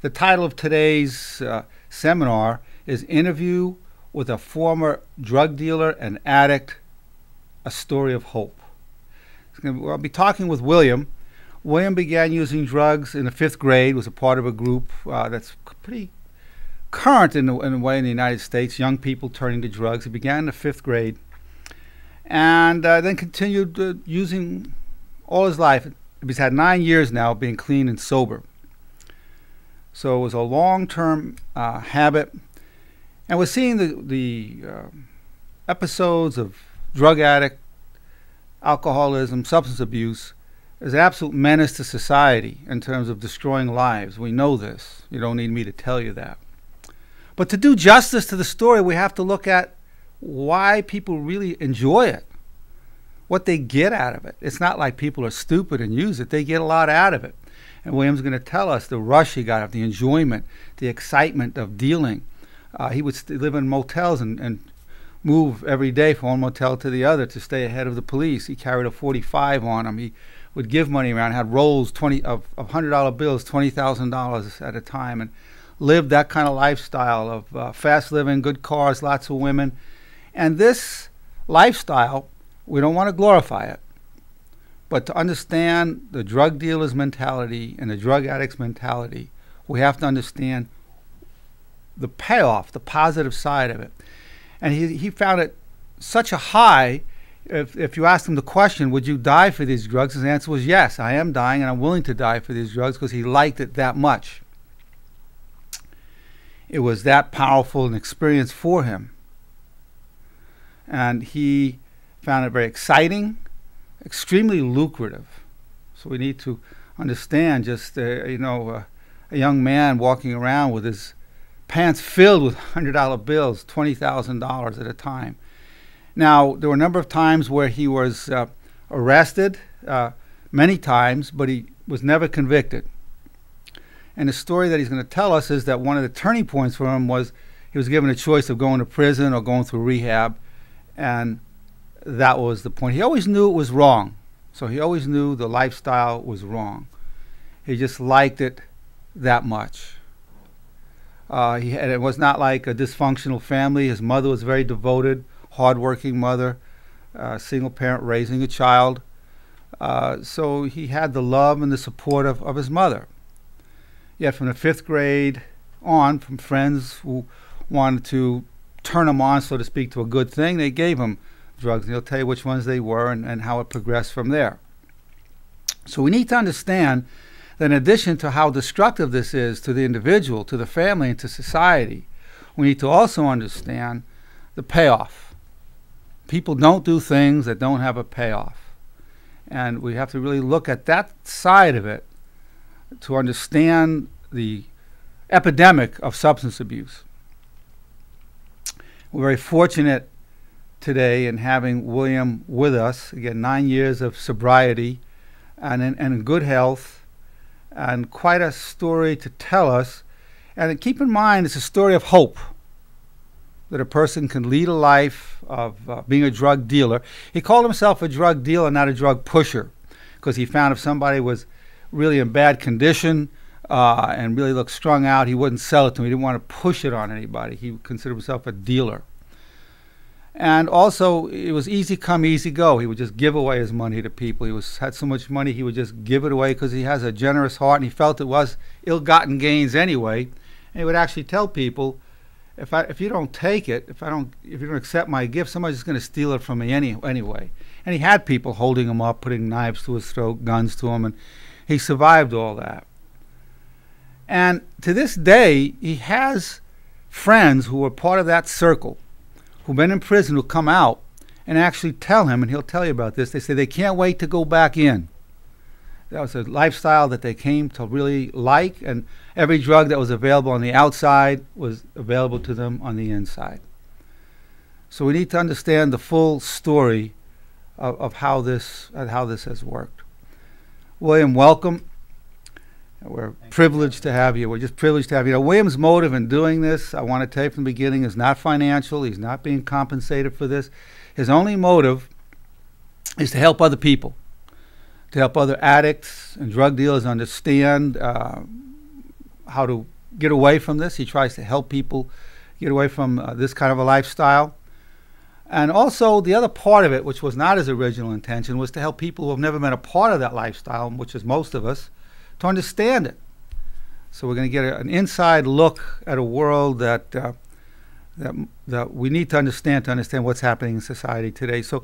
The title of today's seminar is Interview with a Former Drug Dealer and Addict, A Story of Hope. I'll be talking with William. William began using drugs in the 5th grade, was a part of a group that's pretty current in a way in the United States, young people turning to drugs. He began in the 5th grade and then continued using all his life. He's had 9 years now of being clean and sober. So it was a long-term habit. And we're seeing the episodes of drug addict, alcoholism, substance abuse as an absolute menace to society in terms of destroying lives. We know this. You don't need me to tell you that. But to do justice to the story, we have to look at why people really enjoy it, what they get out of it. It's not like people are stupid and use it. They get a lot out of it. And William's going to tell us the rush he got out of, the enjoyment, the excitement of dealing. He would live in motels and move every day from one motel to the other to stay ahead of the police. He carried a .45 on him. He would give money around, had rolls of $100 bills, $20,000 at a time, and lived that kind of lifestyle of fast living, good cars, lots of women. And this lifestyle, we don't want to glorify it, but to understand the drug dealer's mentality and the drug addict's mentality, we have to understand the payoff, the positive side of it. And he found it such a high. If you asked him the question, would you die for these drugs? His answer was yes, I am dying and I'm willing to die for these drugs, because he liked it that much. It was that powerful an experience for him. And he found it very exciting, extremely lucrative. So we need to understand just, a young man walking around with his pants filled with $100 bills, $20,000 at a time. Now, there were a number of times where he was arrested, many times, but he was never convicted. And the story that he's going to tell us is that one of the turning points for him was he was given a choice of going to prison or going through rehab, and that was the point. He always knew it was wrong. So he always knew the lifestyle was wrong. He just liked it that much. It was not like a dysfunctional family. His mother was very devoted, hardworking mother, single parent raising a child. So he had the love and the support of his mother. Yet from the 5th grade on, from friends who wanted to turn him on, so to speak, to a good thing, they gave him drugs. And he'll tell you which ones they were and how it progressed from there. So we need to understand that in addition to how destructive this is to the individual, to the family, and to society, we need to also understand the payoff. People don't do things that don't have a payoff. And we have to really look at that side of it to understand the epidemic of substance abuse. We're very fortunate today in having William with us. Again, 9 years of sobriety and in good health, and quite a story to tell us. And keep in mind, it's a story of hope, that a person can lead a life of being a drug dealer. He called himself a drug dealer, not a drug pusher, because he found if somebody was really in bad condition and really looked strung out, he wouldn't sell it to him. He didn't want to push it on anybody. He considered himself a dealer. And also, it was easy come, easy go. He would just give away his money to people. He had so much money, he would just give it away because he has a generous heart, and he felt it was ill-gotten gains anyway. And he would actually tell people, if you don't take it, if you don't accept my gift, somebody's just going to steal it from me anyway. And he had people holding him up, putting knives to his throat, guns to him, and he survived all that. And to this day, he has friends who were part of that circle, who've been in prison, who come out and actually tell him, and he'll tell you about this, they say they can't wait to go back in. That was a lifestyle that they came to really like, and every drug that was available on the outside was available to them on the inside. So we need to understand the full story of how this has worked. William, welcome. We're privileged to have you. We're just privileged to have you. Now, William's motive in doing this, I want to tell you from the beginning, is not financial. He's not being compensated for this. His only motive is to help other people, to help other addicts and drug dealers understand how to get away from this. He tries to help people get away from this kind of a lifestyle. And also the other part of it, which was not his original intention, was to help people who have never been a part of that lifestyle, which is most of us, to understand it. So we're going to get an inside look at a world that we need to understand what's happening in society today. So